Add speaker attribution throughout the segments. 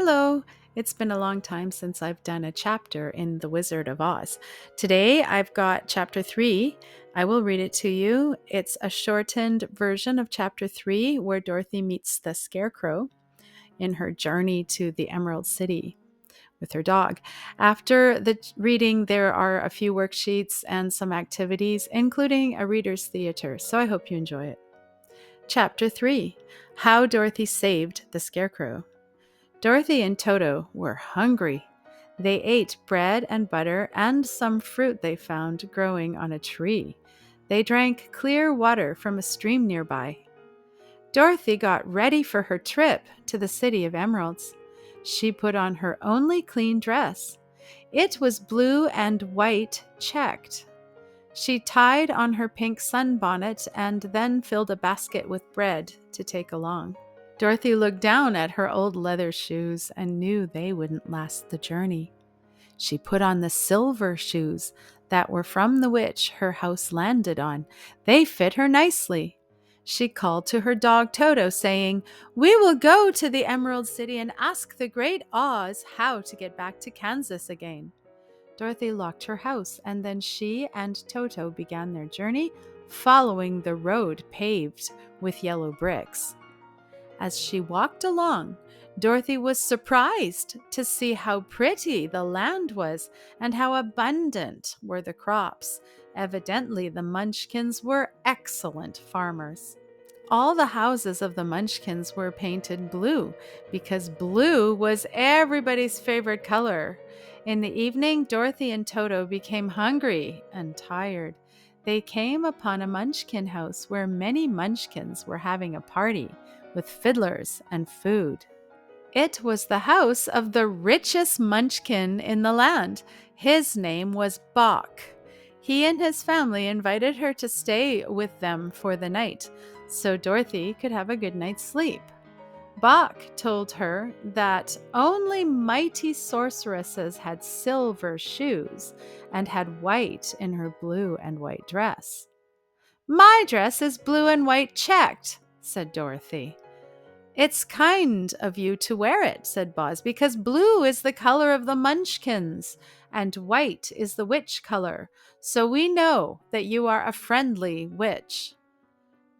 Speaker 1: Hello! It's been a long time since I've done a chapter in The Wizard of Oz. Today I've got chapter 3. I will read it to you. It's a shortened version of chapter 3 where Dorothy meets the Scarecrow in her journey to the Emerald City with her dog. After the reading, there are a few worksheets and some activities, including a reader's theater, so I hope you enjoy it. Chapter 3: How Dorothy Saved the Scarecrow. Dorothy and Toto were hungry. They ate bread and butter and some fruit they found growing on a tree. They drank clear water from a stream nearby. Dorothy got ready for her trip to the City of Emeralds. She put on her only clean dress. It was blue and white checked. She tied on her pink sunbonnet and then filled a basket with bread to take along. Dorothy looked down at her old leather shoes and knew they wouldn't last the journey. She put on the silver shoes that were from the witch her house landed on. They fit her nicely. She called to her dog Toto, saying, "We will go to the Emerald City and ask the great Oz how to get back to Kansas again." Dorothy locked her house, and then she and Toto began their journey, following the road paved with yellow bricks. As she walked along, Dorothy was surprised to see how pretty the land was and how abundant were the crops. Evidently, the Munchkins were excellent farmers. All the houses of the Munchkins were painted blue because blue was everybody's favorite color. In the evening, Dorothy and Toto became hungry and tired. They came upon a Munchkin house where many Munchkins were having a party with fiddlers and food. It was the house of the richest Munchkin in the land. His name was Bok. He and his family invited her to stay with them for the night, so Dorothy could have a good night's sleep. Bok told her that only mighty sorceresses had silver shoes and had white in her blue and white dress. "My dress is blue and white checked," said Dorothy. "It's kind of you to wear it," said Boz, "because blue is the color of the Munchkins and white is the witch color, so we know that you are a friendly witch."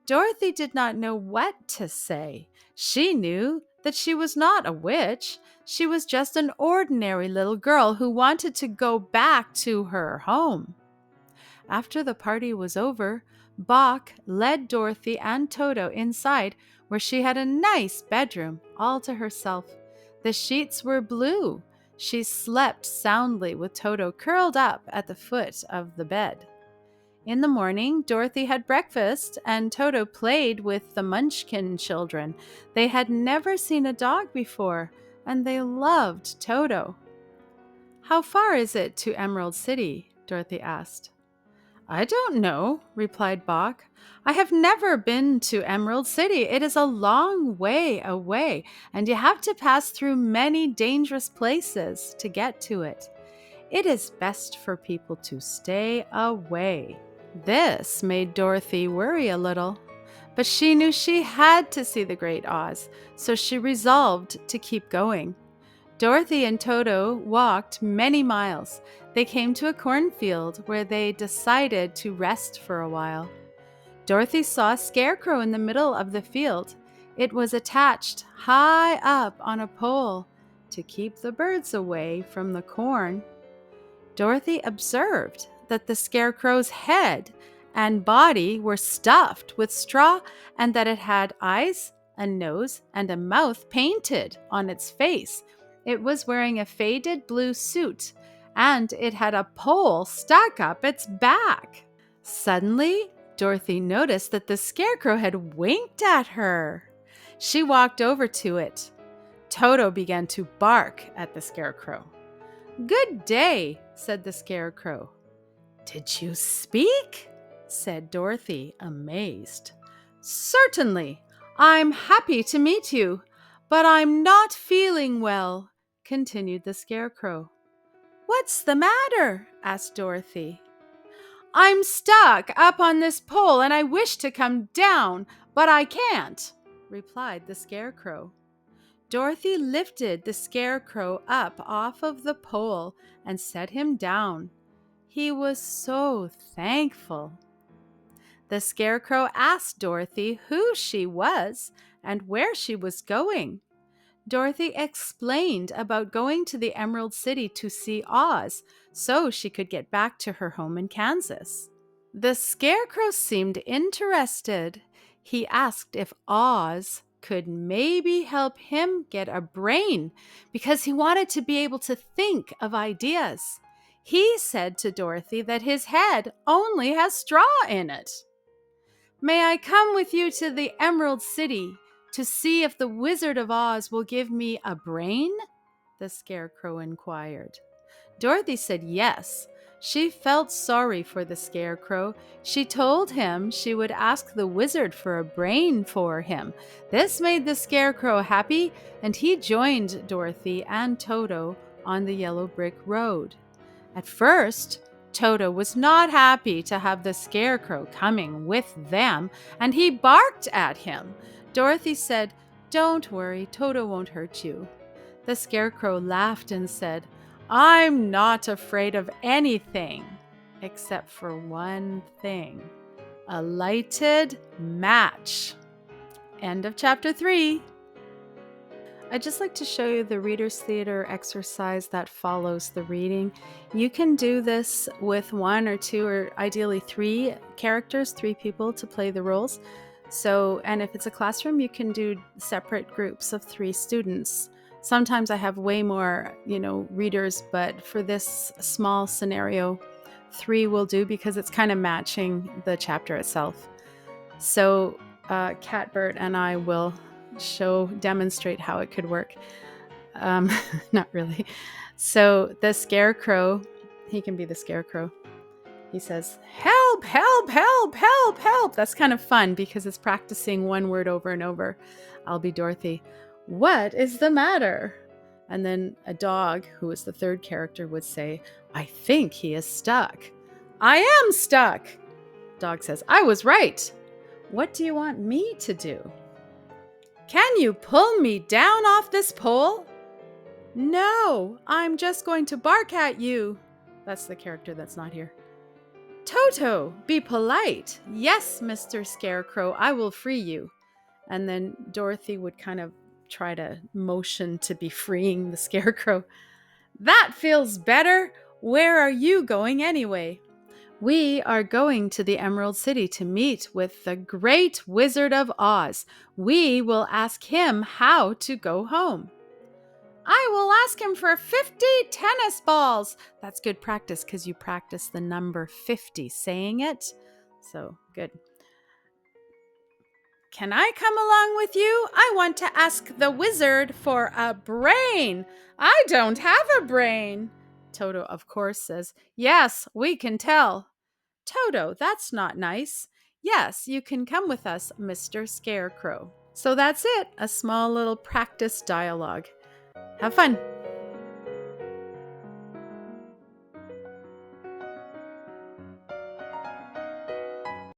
Speaker 1: Dorothy did not know what to say. She knew that she was not a witch. She was just an ordinary little girl who wanted to go back to her home. After the party was over, Bok led Dorothy and Toto inside, where she had a nice bedroom all to herself. The sheets were blue. She slept soundly with Toto curled up at the foot of the bed. In the morning, Dorothy had breakfast and Toto played with the Munchkin children. They had never seen a dog before, and they loved Toto. "How far is it to Emerald City?" Dorothy asked. "I don't know," replied Bok. "I have never been to Emerald City. It is a long way away, and you have to pass through many dangerous places to get to it. It is best for people to stay away." This made Dorothy worry a little, but she knew she had to see the Great Oz, so she resolved to keep going. Dorothy and Toto walked many miles. They came to a cornfield where they decided to rest for a while. Dorothy saw a scarecrow in the middle of the field. It was attached high up on a pole to keep the birds away from the corn. Dorothy observed that the scarecrow's head and body were stuffed with straw and that it had eyes, a nose, and a mouth painted on its face. It was wearing a faded blue suit, and it had a pole stuck up its back. Suddenly, Dorothy noticed that the scarecrow had winked at her. She walked over to it. Toto began to bark at the scarecrow. "Good day," said the scarecrow. "Did you speak?" said Dorothy, amazed. "Certainly. I'm happy to meet you, but I'm not feeling well," continued the scarecrow. "What's the matter?" asked Dorothy. "I'm stuck up on this pole and I wish to come down, but I can't," replied the scarecrow. Dorothy lifted the Scarecrow up off of the pole and set him down. He was so thankful. The Scarecrow asked Dorothy who she was and where she was going. Dorothy explained about going to the Emerald City to see Oz so she could get back to her home in Kansas. The Scarecrow seemed interested. He asked if Oz could maybe help him get a brain because he wanted to be able to think of ideas. He said to Dorothy that his head only has straw in it. May I come with you to the Emerald City to see if the Wizard of Oz will give me a brain? The Scarecrow inquired. Dorothy said yes. She felt sorry for the Scarecrow. She told him she would ask the wizard for a brain for him. This made the Scarecrow happy, and he joined Dorothy and Toto on the yellow brick road. At first, Toto was not happy to have the Scarecrow coming with them, and he barked at him. Dorothy said, "Don't worry, Toto won't hurt you." The Scarecrow laughed and said, "I'm not afraid of anything, except for one thing, a lighted match." End of chapter 3. I'd just like to show you the Reader's Theater exercise that follows the reading. You can do this with 1 or 2 or ideally 3 characters, 3 people to play the roles. And if it's a classroom, you can do separate groups of 3 students. Sometimes I have way more, readers, but for this small scenario, 3 will do because it's kind of matching the chapter itself. So Catbert and I will demonstrate how it could work. Not really. So the Scarecrow, he can be the Scarecrow. He says, "Help, help, help, help, help." That's kind of fun because it's practicing one word over and over. I'll be Dorothy. "What is the matter?" And then a dog, who is the 3rd character, would say, "I think he is stuck." "I am stuck." Dog says, "I was right." "What do you want me to do?" "Can you pull me down off this pole?" "No, I'm just going to bark at you." That's the character that's not here. "Toto, be polite." "Yes, Mr. Scarecrow, I will free you." And then Dorothy would kind of try to motion to be freeing the Scarecrow. "That feels better. Where are you going anyway?" "We are going to the Emerald City to meet with the great Wizard of Oz. We will ask him how to go home." "I will ask him for 50 tennis balls." That's good practice because you practice the number 50 saying it. So good. "Can I come along with you? I want to ask the wizard for a brain." "I don't have a brain." Toto, of course, says, "Yes, we can tell." "Toto, that's not nice." "Yes, you can come with us, Mr. Scarecrow." So that's it, a small little practice dialogue. Have fun.